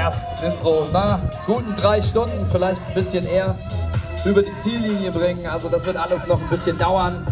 erst in so guten 3 Stunden, vielleicht ein bisschen eher, über die Ziellinie bringen. Also das wird alles noch ein bisschen dauern.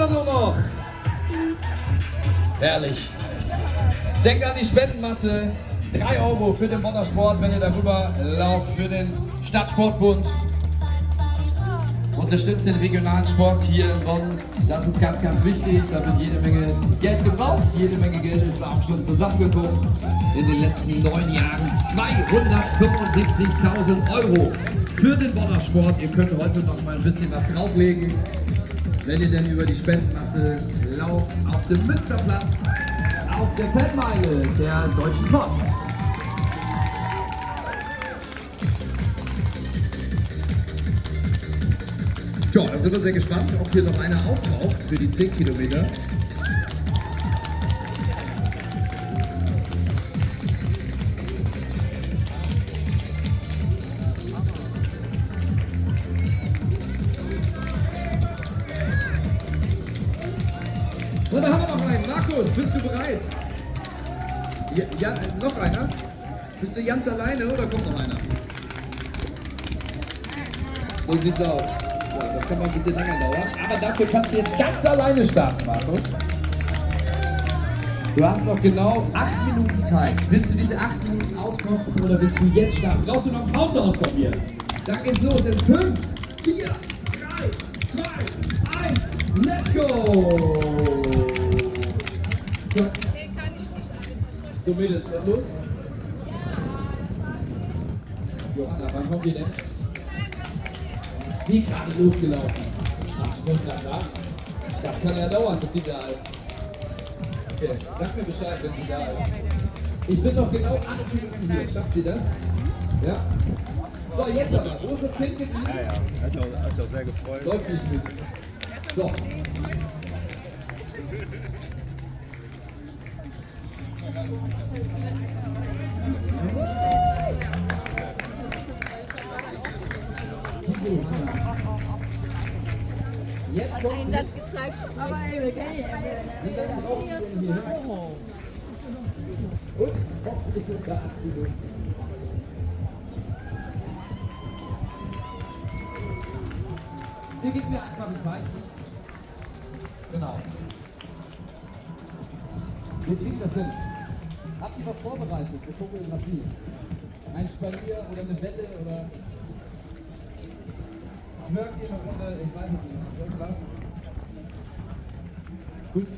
Nur noch. Herrlich. Denkt an die Spendenmatte. 3 Euro für den Bonner Sport, wenn ihr darüber lauft, für den Stadtsportbund. Unterstützt den regionalen Sport hier in Bonn. Das ist ganz, ganz wichtig. Da wird jede Menge Geld gebraucht. Jede Menge Geld ist da auch schon zusammengekommen. In den letzten 9 Jahren 275.000 Euro für den Bonner Sport. Ihr könnt heute noch mal ein bisschen was drauflegen, wenn ihr denn über die Spendenmatte lauft, auf dem Münsterplatz, auf der Feldmeile der Deutschen Post. Tja, da sind wir sehr gespannt, ob hier noch einer auftaucht für die 10 Kilometer. Und da haben wir noch einen. Markus, bist du bereit? Ja, noch einer? Bist du ganz alleine oder kommt noch einer? So sieht's aus. So, das kann mal ein bisschen länger dauern. Aber dafür kannst du jetzt ganz alleine starten, Markus. Du hast noch genau 8 Minuten Zeit. Willst du diese 8 Minuten auskosten oder willst du jetzt starten? Brauchst du noch einen Countdown von mir? Dann geht's los in 5, 4, 3, 2, 1, let's go! So Mädels, was ist los? Johanna, wann kommt ihr denn? Wie gerade losgelaufen? Ach, wunderbar. Das kann ja dauern, bis sie da ist. Okay, sag mir Bescheid, wenn sie da ist. Ich bin noch genau 8 Minuten hier. Schafft sie das? Ja? So, jetzt aber. Wo ist das Kind geblieben? Ja. Hat sich auch sehr gefreut. Läuft nicht mit. So. Jetzt Hat einen Satz gezeigt, aber ey, wir kennen ihn. Und hoffentlich unter 8 Minuten. Ihr gebt mir einfach ein Zeichen. Genau. Wir kriegen das hin. Habt ihr was vorbereitet für Fotografie? Ein Spalier oder eine Welle oder... Hört ihr eine Runde? Ich weiß es nicht. Irgendwas? Gut.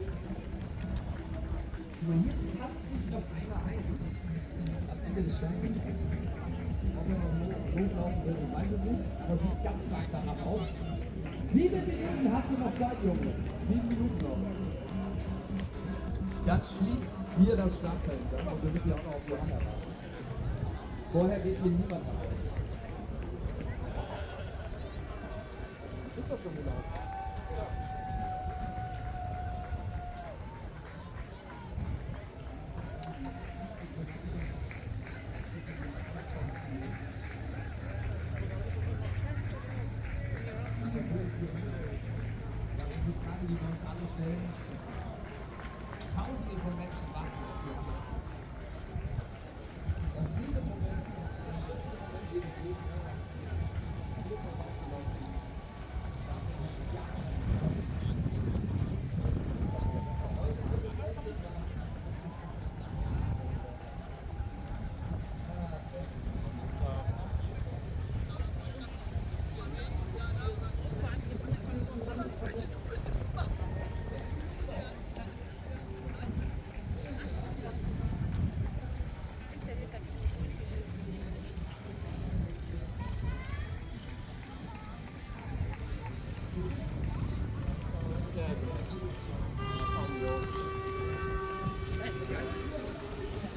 Hier tanzt sich noch einer ein. Am Ende des Steins. Ob er noch hochlaufen will, ich weiß es nicht. Aber sieht ganz stark danach aus. 7 Minuten hast du noch Zeit, Junge. 7 Minuten noch. Dann schließt hier das Startfenster. Und wir müssen ja auch noch auf Johanna warten. Vorher geht hier niemand nach Hause. Ist doch schon gelaufen. Die wir uns alle stellen. Tausende von Menschen warten auf die Antwort. Und jeder Moment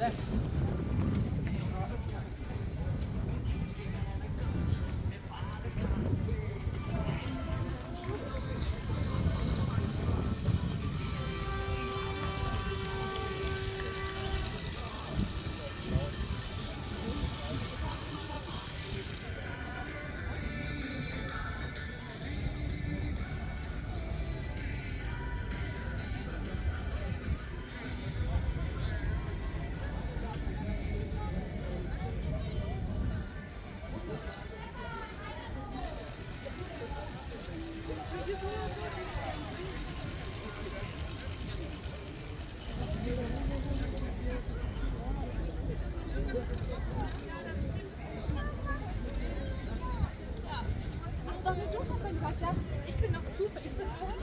Ach, doch, du hast ja gesagt, ja, ich bin noch Zufall, ich bin vorne.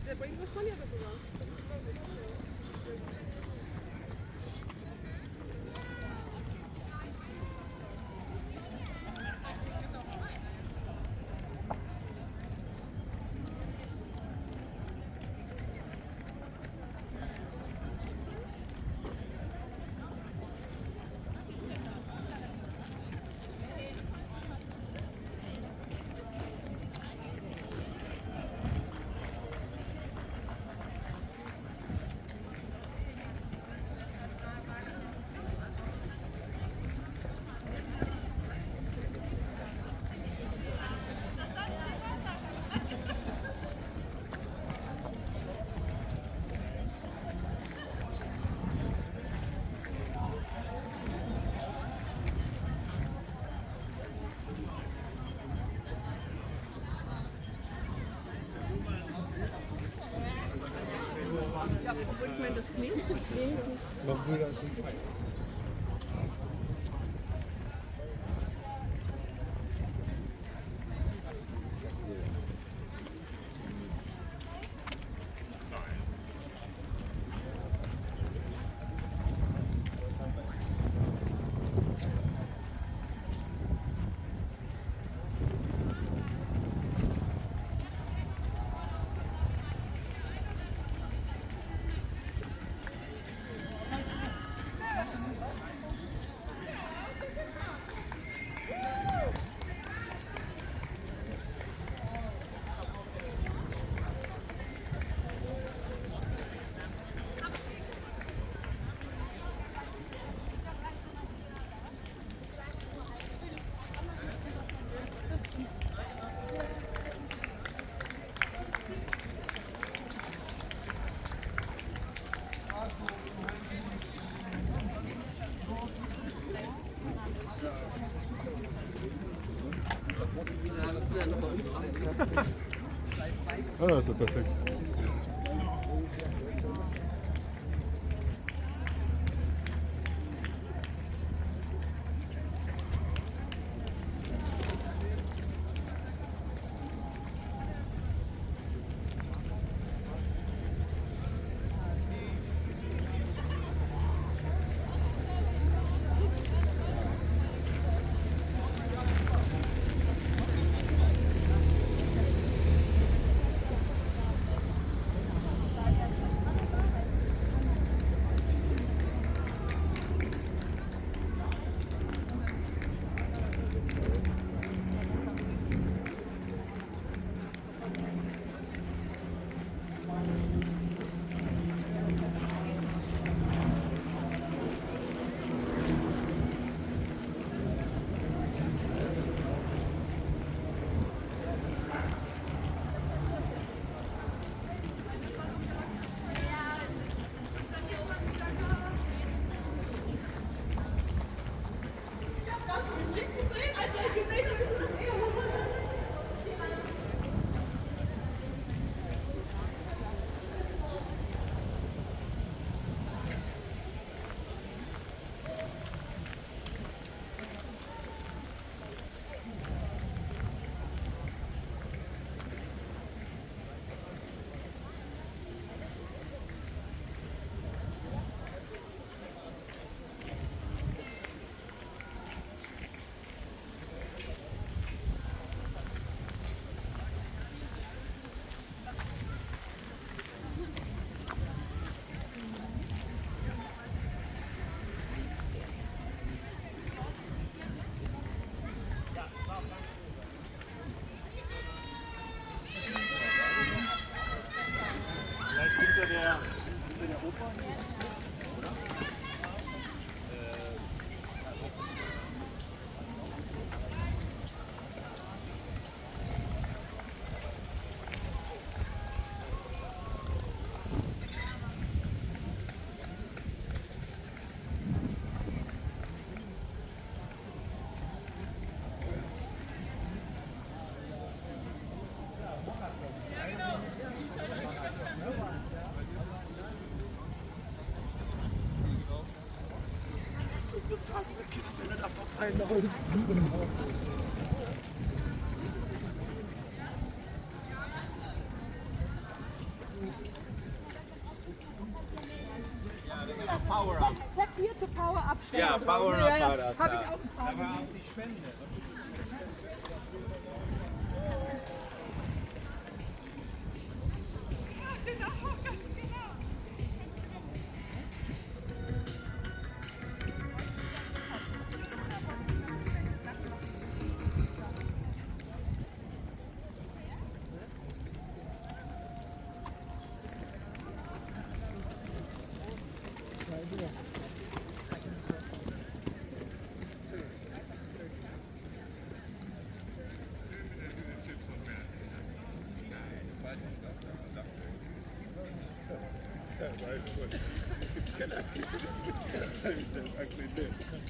Der bringt was von dir sogar. Ja, obwohl ich meine, das klingt nicht. Oh, das ist doch perfekt. Total bekifft, wenn du da vorbeiläufst. Power-up. Tap hier to Power-up. Ja, Power-up ja, war das. Habe ich auch ein paar. Da war auch die Spende.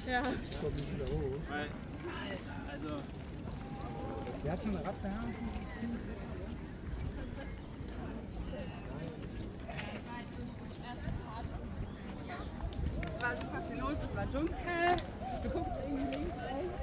Ja. Also, Der hat schon eine Ratte. Es war super viel los, es war dunkel. Du guckst irgendwie links, rechts.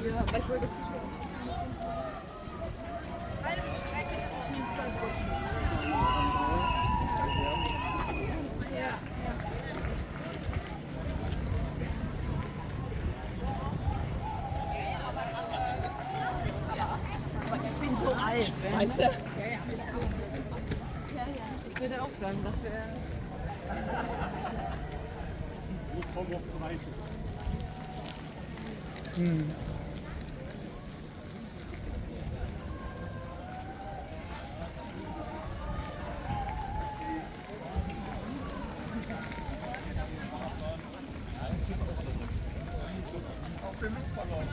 Ja, aber ich wollte es nicht. Halbe Strecke zwischen den zwei Gruppen. Ja. Aber ich bin so alt, weißt du? Ja, ja. Ich würde auch sagen, dass wir. den Luftballon.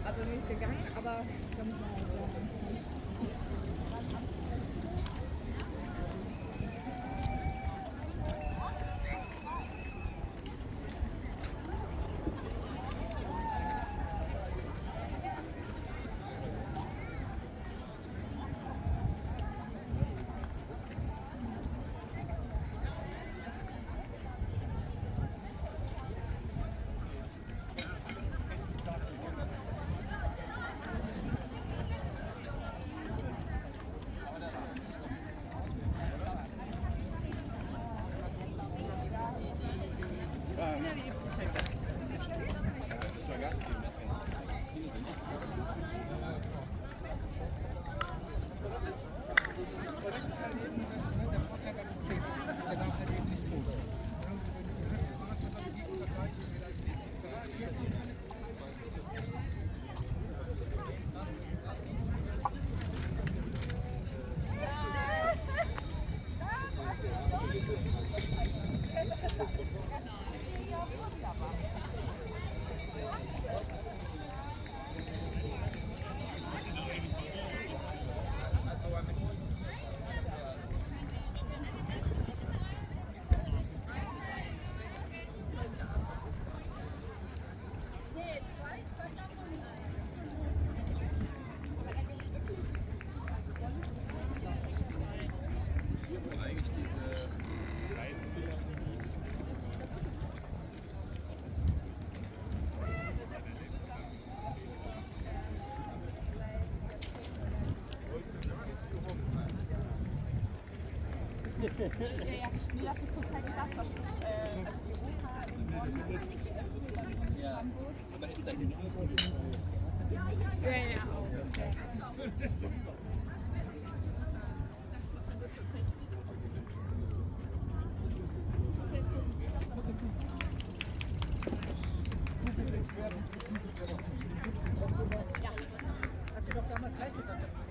Also nicht gegangen, aber ich kann mich mal sagen. Ja, nee, das ist total krass, was das Europa in Norden Ja, aber ist da hinten ja, auch. Ja, hat sie doch damals gleich gesagt, dass das ist.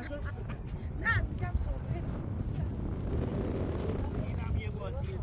Nein, ich habe so. Die haben hier wo erzählt,